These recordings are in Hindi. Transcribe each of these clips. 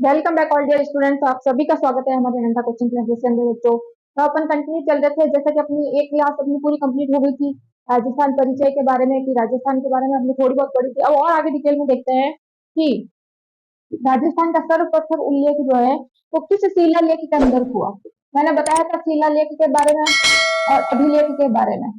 Welcome back all dear students. आप सभी का स्वागत है हमारे अनंता कोचिंग क्लासेस के अंदर बच्चों। तो अपन कंटिन्यू चल रहे थे, जैसा कि अपनी एक क्लास अपनी पूरी कंप्लीट हो गई थी राजस्थान परिचय के बारे में, कि राजस्थान के बारे में हमने थोड़ी बहुत पढ़ी थी। अब और आगे डिटेल में देखते हैं कि राजस्थान का सर्वप्रथम उल्लेख जो है वो किस शिलालेख के अंदर हुआ। मैंने बताया था शिलालेख के बारे में और अभिलेख के बारे में।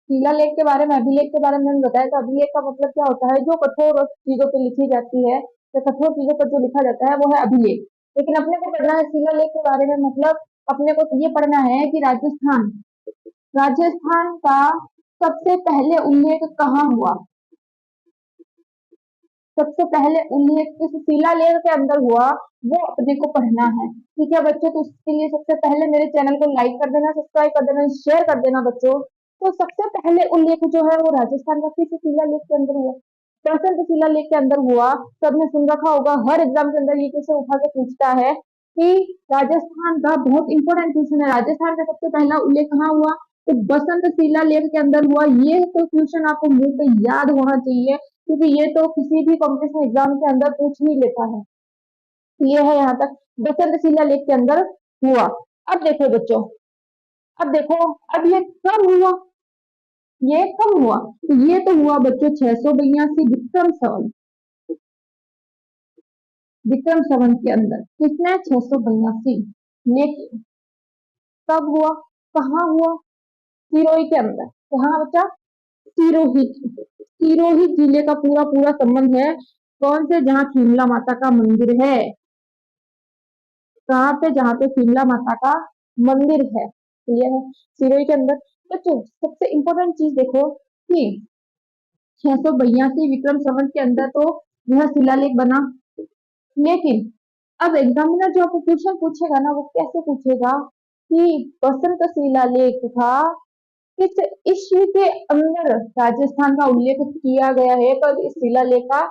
शिलालेख के बारे में, अभिलेख के बारे में मैंने बताया था। अभिलेख का मतलब क्या होता है? जो कठोर चीजों पे लिखी जाती है, तो कठोर चीजों पर जो लिखा जाता है वो है अभिलेख। लेकिन अपने को पढ़ना है शिलालेख के बारे में, मतलब अपने को ये पढ़ना है कि राजस्थान राजस्थान का सबसे पहले उल्लेख कहाँ हुआ, सबसे पहले उल्लेख किस शिलालेख के अंदर हुआ, वो अपने को पढ़ना है। ठीक है बच्चों, तो उसके लिए सबसे पहले मेरे चैनल को लाइक कर देना, सब्सक्राइब कर देना, शेयर कर देना बच्चों। तो सबसे पहले उल्लेख जो है वो राजस्थान का किस शिलालेख के अंदर हुआ? प्रसिद्ध शिलालेख के अंदर हुआ। सबने सुन रखा होगा, हर एग्जाम के अंदर ये क्वेश्चन उठा के पूछता है कि राजस्थान का बहुत इंपॉर्टेंट क्वेश्चन है, राजस्थान का सबसे पहला उल्लेख कहाँ हुआ? तो बसंत शिलालेख के अंदर हुआ। ये तो क्वेश्चन आपको मुंह पे याद होना चाहिए, क्योंकि ये तो किसी भी कॉम्पिटिशन एग्जाम के अंदर पूछ ही लेता है। ये है यहाँ तक, बसंत शिलालेख के अंदर हुआ। अब देखो बच्चों, अब देखो, अब ये कब हुआ? ये कब हुआ? तो ये तो हुआ बच्चों 682 विक्रम संवत के अंदर। कितने? 682। लेकिन कब हुआ, कहाँ हुआ? सिरोही के अंदर। कहाँ बच्चा? सिरोही। सिरोही जिले का पूरा पूरा संबंध है कौन से? जहाँ शिमला माता का मंदिर है। कहाँ पे? जहाँ पे शिमला माता का मंदिर है। क्लियर है? सिरोही के अंदर। बच्चों सबसे इंपॉर्टेंट चीज देखो कि 682 विक्रम संवत के अंदर तो यह शिलालेख बना। लेकिन अब एग्जामिनर जो आपको क्वेश्चन पूछेगा ना, वो कैसे पूछेगा कि बसंत शिलालेख था किस ईस्वी के अंदर राजस्थान का उल्लेख किया गया है, कब इस शिलालेख का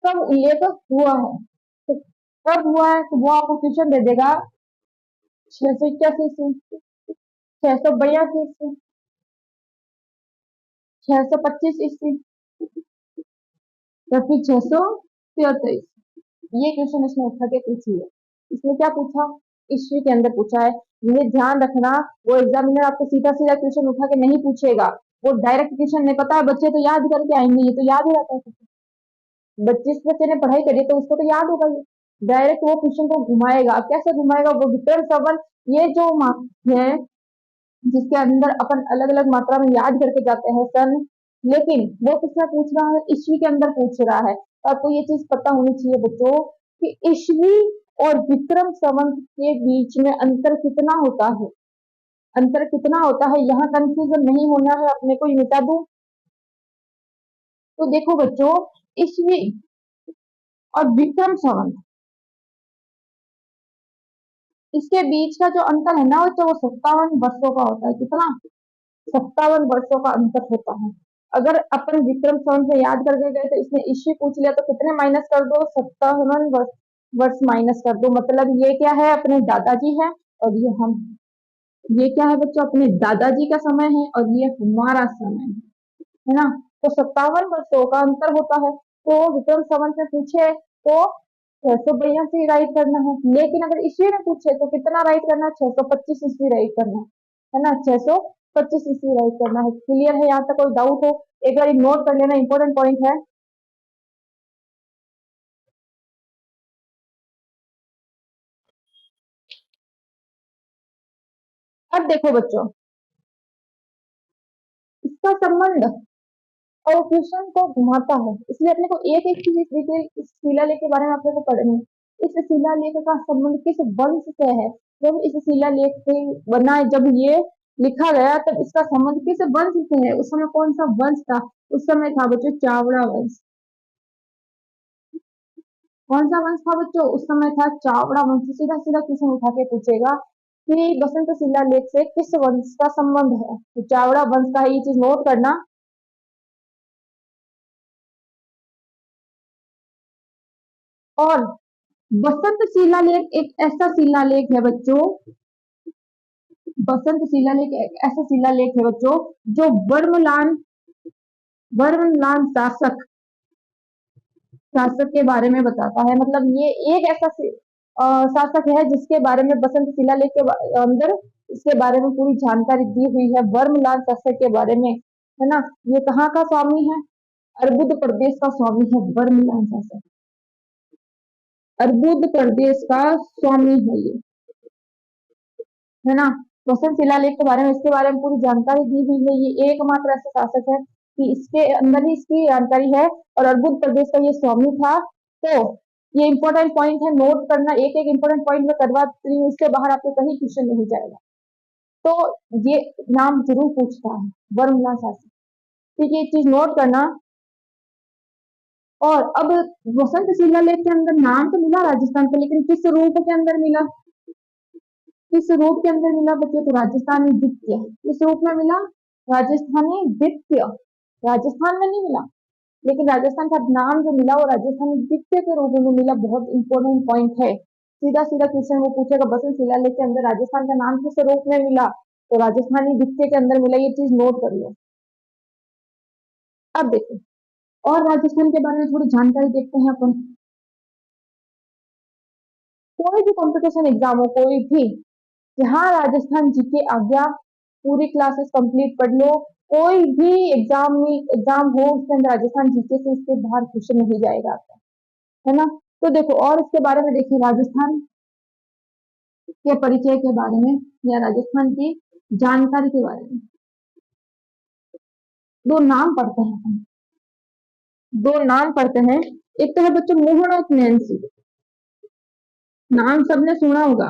कब उल्लेख हुआ है। तो कब हुआ है तो वो आपको क्वेश्चन दे देगा 681 ईस्वी, 682 ईस्वी, 625 ईस्वी या फिर 633। ये क्वेश्चन इसने उठा के पूछी है। इसने क्या पूछा? ईस्वी के अंदर पूछा है। ये ध्यान रखना, वो एग्जामिनर आपको सीधा सीधा क्वेश्चन उठा के नहीं पूछेगा। वो डायरेक्ट क्वेश्चन नहीं, पता है बच्चे तो याद करके आएंगे, ये तो याद ही रहता है। बच्चे, जिस बच्चे ने पढ़ाई करी तो उसको तो याद होगा। ये डायरेक्ट वो क्वेश्चन को घुमाएगा। कैसे घुमाएगा? वो विक्रम संवत, ये जो है जिसके अंदर अपन अलग अलग मात्रा में याद करके जाते हैं सन, लेकिन वो किसमें पूछ रहा है? ईस्वी के अंदर पूछ रहा है। तो आपको ये चीज पता होनी चाहिए बच्चों कि ईस्वी और विक्रम संवत के बीच में अंतर कितना होता है। अंतर कितना होता है, यहाँ कंफ्यूजन नहीं होना है अपने को, ये बता दूं। तो देखो बच्चों, ईस्वी और विक्रम संवत, इसके बीच का जो अंतर है ना, तो वो 57 वर्षों का होता है। कितना? 57 वर्षों का अंतर होता है। अगर अपन विक्रम संवत से याद करके गए तो इसने ईस्वी पूछ लिया, तो कितने माइनस कर दो? 57 वर्ष, वर्ष माइनस कर दो। मतलब ये क्या है? अपने दादाजी है और ये हम। ये क्या है बच्चों? अपने दादाजी का समय है और ये हमारा समय है ना। तो 57 वर्षों का अंतर होता है। तो विक्रम संवत से पूछे तो 682 राइट करना है। लेकिन अगर ईस्वी में पूछे तो कितना राइट करना है? 625 ईस्वी राइट करना है ना। 625 ईस्वी राइट करना है। क्लियर है? यहाँ तक कोई डाउट हो एक बार नोट कर लेना, इंपॉर्टेंट पॉइंट है। अब देखो बच्चों, इसका संबंध और क्वेश्चन को घुमाता है, इसलिए अपने को एक एक चीज इस शिलालेख के बारे में अपने को पढ़नी है। इस शिलालेख का संबंध किस वंश से है? जब इस शिलालेख से बना, जब ये लिखा गया तब इसका संबंध किस वंश से है? उस समय कौन सा वंश था? उस समय था बच्चों चावड़ा वंश। कौन सा वंश था बच्चों? उस समय था चावड़ा वंश। सीधा सीधा क्वेश्चन उठा के पूछेगा कि बसंत शिलालेख से किस वंश का संबंध है, तो चावड़ा वंश का है। ये चीज नोट करना। और बसंत शिलालेख एक ऐसा शिलालेख है बच्चों, बसंत शिलालेख एक ऐसा शिलालेख है बच्चों जो वर्मलान वर्मलान शासक शासक के बारे में बताता है, मतलब ये एक ऐसा शासक है जिसके बारे में बसंत शिलालेख के अंदर इसके बारे में पूरी जानकारी दी हुई है, वर्मलाल शासक के बारे में, है ना। ये कहाँ का स्वामी है? अर्बुद प्रदेश का स्वामी है वर्मलाल शासक, अर्बुद प्रदेश का स्वामी है ये, है ना। बसंत शिलालेख के बारे में, इसके बारे में पूरी जानकारी दी हुई है। ये एकमात्र ऐसा शासक है कि इसके अंदर ही इसकी जानकारी है, और अर्बुद प्रदेश का ये स्वामी था। तो ये इंपॉर्टेंट पॉइंट है, नोट करना, एक एक इंपॉर्टेंट पॉइंट में करवाती हूँ, इससे बाहर आपको कहीं क्वेश्चन नहीं जाएगा। तो ये नाम जरूर पूछता है वर्मला शासक, ठीक है, ये चीज नोट करना। और अब बसंत शिलालेख के अंदर नाम तो मिला राजस्थान का, लेकिन किस रूप के अंदर मिला? किस रूप के अंदर मिला बच्चों? तो राजस्थानी द्वितीय, किस रूप में मिला? राजस्थानी द्वितीय, राजस्थान में नहीं मिला, लेकिन राजस्थान का नाम जो मिला वो राजस्थानी द्वितीय के रूप में मिला। बहुत इंपॉर्टेंट पॉइंट है, सीधा सीधा क्वेश्चन वो पूछेगा, बसंत शिलालेख के अंदर राजस्थान का नाम किस रूप में मिला? तो राजस्थानी द्वितीय के अंदर मिला, ये चीज नोट कर लो। अब देखो और राजस्थान के बारे में थोड़ी जानकारी देखते हैं अपन। कोई भी कॉम्पिटिशन एग्जाम हो, कोई भी, जहाँ राजस्थान जीके आ गया, पूरी क्लासेस कंप्लीट पढ़ लो, कोई भी एग्जाम हो उसके अंदर राजस्थान जीके से इसके बाहर क्वेश्चन नहीं जाएगा आपका, है ना। तो देखो और इसके बारे में देखिए, राजस्थान के परिचय के बारे में या राजस्थान की जानकारी के बारे में दो नाम पढ़ते हैं हम, दो नाम पढ़ते हैं। एक तो है बच्चों मोहनोत नैन्सी, नाम सबने सुना होगा,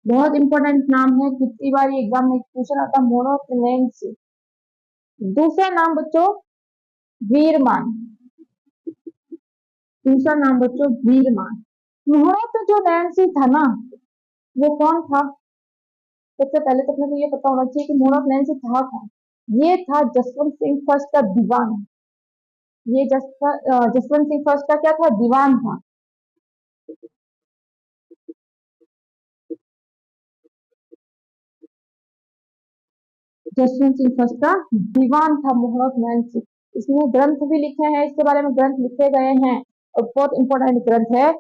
बहुत इंपॉर्टेंट नाम है, कितनी बार एग्जाम में क्वेश्चन आता है मोहनोत नैन्सी। दूसरा नाम बच्चों वीरमान, दूसरा नाम बच्चों वीरमान। मोहनोत जो नैन्सी था ना, वो कौन था? सबसे पहले तो अपने को ये पता होना चाहिए कि मोहनोत नैन्सी था कौन। ये था जसवंत सिंह फर्स्ट का दीवान, ये जसवंत सिंह फर्स्ट का क्या था? दीवान था। जसवंत सिंह फर्स्ट का दीवान था मोहनोत नैन्सी। इसमें ग्रंथ भी लिखे हैं, इसके बारे में ग्रंथ लिखे गए हैं, और बहुत इंपॉर्टेंट ग्रंथ है।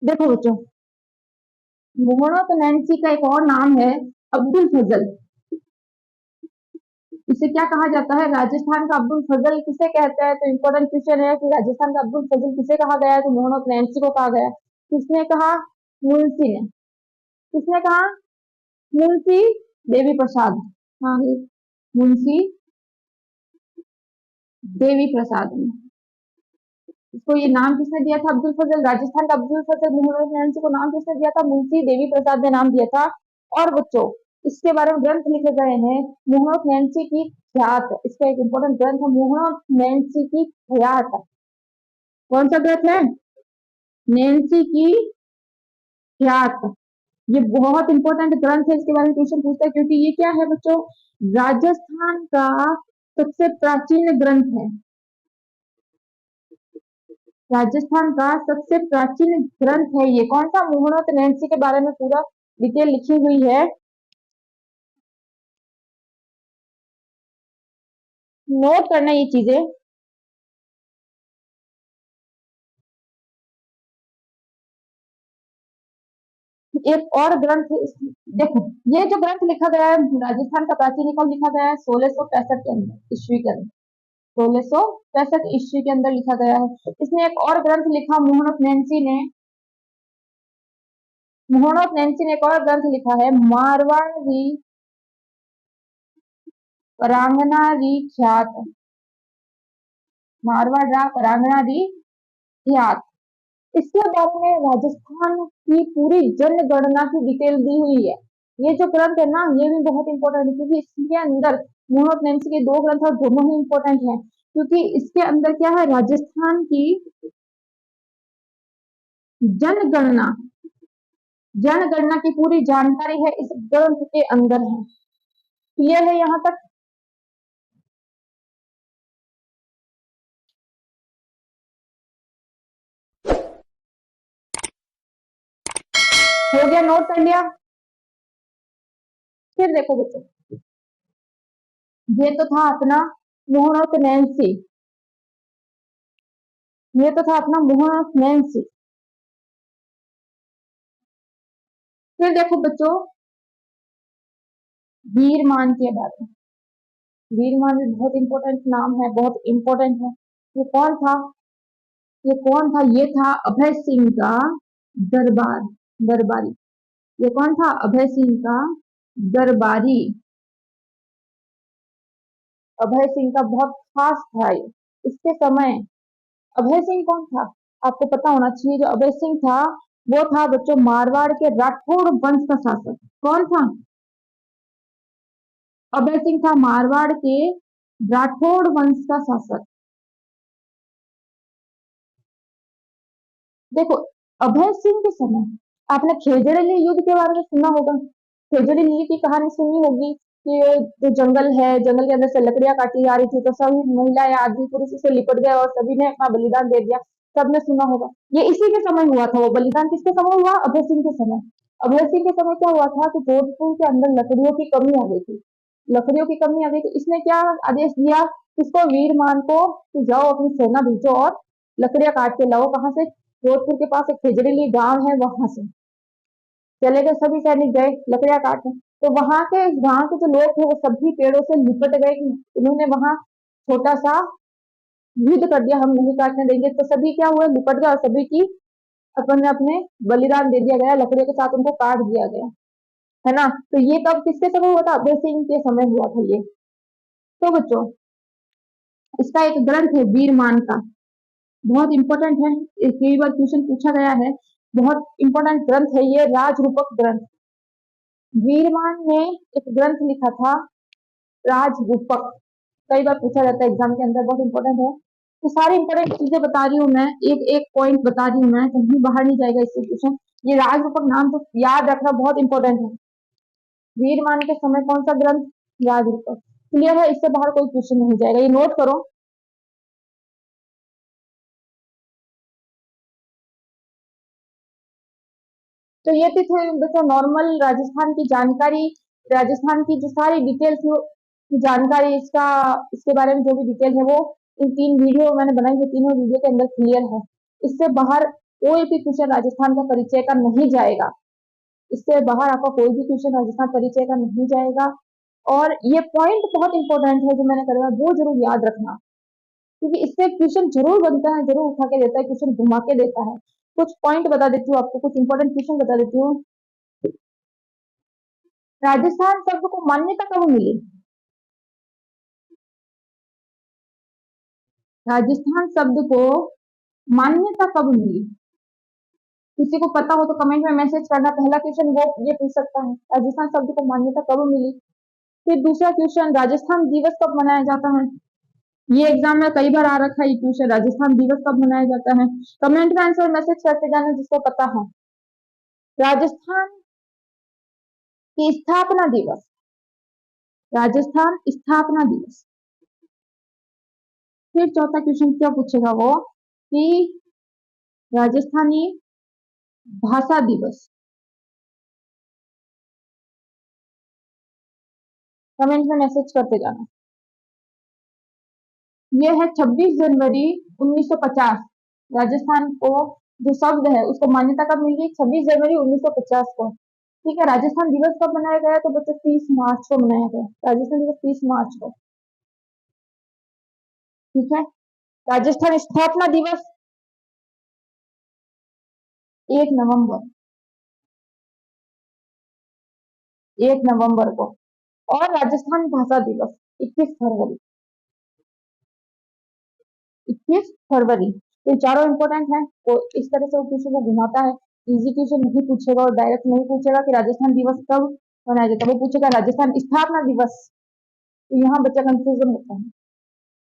देखो बच्चों, मोहनोत नैन्सी का एक और नाम है अब्दुल फजल। इसे क्या कहा जाता है? राजस्थान का अब्दुल फजल किसे कहते हैं? तो इंपॉर्टेंट क्वेश्चन है कि राजस्थान का अब्दुल फजल किसे कहा गया है? तो मोहनोत नैन्सी को कहा गया है। किसने कहा? मुंशी ने। किसने कहा? मुंशी देवी प्रसाद, हाँ मुंशी देवी प्रसाद ने। इसको ये नाम किसने दिया था? अब्दुल फजल, राजस्थान का अब्दुल फजल मोहम्मद नैन्सी को नाम किसने दिया था? मुंशी देवी प्रसाद ने नाम दिया था। और बच्चों इसके बारे में ग्रंथ लिखे गए हैं, मोहम्मद नैन्सी की ख्यात, इसका एक इंपॉर्टेंट ग्रंथ है मोहम्मद नैन्सी की ख्यात। कौन सा ग्रंथ है? नैन्सी की ख्यात। ये बहुत इंपॉर्टेंट ग्रंथ है, इसके बारे में क्वेश्चन पूछता है, क्योंकि ये क्या है बच्चों? राजस्थान का सबसे प्राचीन ग्रंथ है, राजस्थान का सबसे प्राचीन ग्रंथ है ये। कौन सा? मोहम्मद नैन्सी के बारे में पूरा डिटेल लिखी हुई है, नोट करना ये चीजें। एक और ग्रंथ देखो, ये जो ग्रंथ लिखा गया है राजस्थान का प्राचीन, कब लिखा गया है? 1665 के अंदर, ईस्वी के अंदर, 1665 ईस्वी के अंदर लिखा गया है। इसमें एक और ग्रंथ लिखा मोहम्मद नैन्सी ने, मोहम्मद नैन्सी ने एक और ग्रंथ लिखा है मारवाड़ी परांगनारी ख्यात, मारवाड़ा परांगनारी ख्यात। इसके बारे में राजस्थान की पूरी जनगणना की डिटेल दी हुई है। ये जो ग्रंथ है ना, ये भी बहुत इंपॉर्टेंट है, क्योंकि इसके अंदर मोहम्मद नैन्सी के दो ग्रंथ और दोनों ही इंपॉर्टेंट है, क्योंकि इसके अंदर क्या है? राजस्थान की जनगणना, जनगणना की पूरी जानकारी है इस ग्रंथ के अंदर है। क्लियर है यहाँ तक? हो गया? नोट कर लिया? फिर देखो बच्चों, ये तो था अपना मोहम्मद नैन्सी, ये तो था अपना मोहन ऑफ नैन्सी। फिर देखो बच्चों वीरमान के बारे में। वीरमान भी बहुत इंपॉर्टेंट नाम है, बहुत इंपॉर्टेंट है। ये कौन था? ये कौन था? ये था अभय सिंह का दरबार दरबारी। ये कौन था? अभय सिंह का दरबारी। अभय सिंह का बहुत खास था ये इसके समय। अभय सिंह कौन था? आपको पता होना चाहिए। जो अभय सिंह था वो था बच्चों मारवाड़ के राठौड़ वंश का शासक। कौन था? अभय सिंह था मारवाड़ के राठौड़ वंश का शासक। देखो अभय सिंह के समय आपने खेजड़े युद्ध के बारे में सुना होगा। खेजड़े युद्ध की कहानी सुनी होगी कि जो जंगल है, जंगल के अंदर से लकड़ियां काटी जा रही थी तो सभी महिलाएं आदमी पुरुष से लिपट गए और सभी ने अपना बलिदान दे दिया। सबने सुना होगा। ये इसी के समय हुआ था। वो बलिदान किसके समय हुआ? अभय सिंह के समय। अभय सिंह के समय क्या हुआ था कि जोधपुर के अंदर लकड़ियों की कमी आ गई थी। लकड़ियों की कमी आ गई तो इसने क्या आदेश दिया? किसको? वीरमान को कि जाओ अपनी सेना भेजो और लकड़ियां काट के लाओ। कहाँ से? जोधपुर के पास एक खिजड़ीली गांव है वहां से। चले गए सभी सैनिक, गए लकड़ियां काटने। तो वहां के गांव के जो लोग थे वो सभी पेड़ों से लिपट गए। उन्होंने वहां छोटा सा युद्ध कर दिया, हम नहीं काटने देंगे। तो सभी क्या हुए? लिपट गए और सभी की अपन अपने बलिदान दे दिया गया, लकड़ियों के साथ उनको काट दिया गया, है ना। तो ये कब किसके समय हुआ था? अभय सिंह के समय हुआ था ये। तो बच्चों इसका एक ग्रंथ है वीरमान का, बहुत इंपॉर्टेंट है। कई बार क्वेश्चन पूछा गया है। बहुत इंपॉर्टेंट ग्रंथ है ये, राजरूपक ग्रंथ। वीरमान ने एक ग्रंथ लिखा था राजरूपक। कई बार पूछा जाता है एग्जाम के अंदर, बहुत इंपॉर्टेंट है। तो सारी इंपॉर्टेंट चीजें बता रही हूँ मैं, एक एक पॉइंट बता रही हूँ मैं, कहीं बाहर नहीं जाएगा इससे क्वेश्चन। ये राजरूपक नाम तो याद रखना बहुत इंपॉर्टेंट है। वीरमान के समय कौन सा ग्रंथ? राजरूपक। क्लियर है? इससे बाहर कोई क्वेश्चन नहीं जाएगा, ये नोट करो। तो ये थी बच्चों नॉर्मल राजस्थान की जानकारी। राजस्थान की जो सारी डिटेल्स की जानकारी, इसका इसके बारे में जो भी डिटेल है वो इन 3 वीडियो मैंने बनाई है, तीनों वीडियो के अंदर क्लियर है। इससे बाहर कोई भी क्वेश्चन राजस्थान का परिचय का नहीं जाएगा। इससे बाहर आपका कोई भी क्वेश्चन राजस्थान परिचय का नहीं जाएगा। और ये पॉइंट बहुत इंपॉर्टेंट है जो मैंने करवाया, वो जरूर याद रखना, क्योंकि इससे क्वेश्चन जरूर बनता है, जरूर उठा के देता है, क्वेश्चन घुमा के देता है। कुछ पॉइंट बता देती हूँ आपको, कुछ इंपॉर्टेंट क्वेश्चन बता देती हूँ। राजस्थान शब्द को मान्यता कब मिली? राजस्थान शब्द को मान्यता कब मिली? किसी को पता हो तो कमेंट में मैसेज करना। पहला क्वेश्चन वो ये पूछ सकता है, राजस्थान शब्द को मान्यता कब मिली। फिर दूसरा क्वेश्चन, राजस्थान दिवस कब मनाया जाता है? ये एग्जाम में कई बार आ रखा है ये क्वेश्चन, राजस्थान दिवस कब मनाया जाता है। कमेंट में आंसर मैसेज करते जाना जिसको पता है। राजस्थान की स्थापना दिवस, राजस्थान स्थापना दिवस। फिर चौथा क्वेश्चन क्या पूछेगा वो कि राजस्थानी भाषा दिवस। कमेंट में मैसेज करते जाना। ये है 26 जनवरी 1950। राजस्थान को जो शब्द है उसको मान्यता कब मिली? 26 जनवरी 1950 को। ठीक है। राजस्थान दिवस कब मनाया गया? तो बच्चों 30 मार्च को मनाया गया राजस्थान दिवस, 30 मार्च को। ठीक है। राजस्थान स्थापना दिवस 1 नवंबर, 1 नवंबर को। और राजस्थान भाषा दिवस 21 फरवरी, 21 फरवरी। तो चारों इंपॉर्टेंट है। तो इस तरह से वो क्वेश्चन को घुमाता है। इजी क्वेश्चन नहीं पूछेगा और डायरेक्ट नहीं पूछेगा कि राजस्थान दिवस कब मनाया जाता है, वो पूछेगा राजस्थान स्थापना दिवस। तो यहाँ बच्चा कंफ्यूजन होता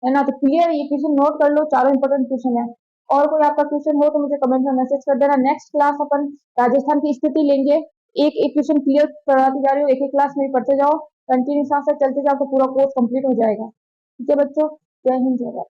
है ना। तो क्लियर, ये क्वेश्चन नोट कर लो, चारों इंपॉर्टेंट क्वेश्चन है। और कोई आपका क्वेश्चन हो तो मुझे कमेंट में मैसेज कर देना। नेक्स्ट क्लास अपन राजस्थान की स्थिति लेंगे। एक एक क्वेश्चन क्लियर कराती जा रही हूँ, एक एक क्लास में पढ़ते जाओ, कंटिन्यू साथ साथ चलते जाओ तो पूरा कोर्स कंप्लीट हो जाएगा। ठीक है बच्चों, जय हिंद जय भारत।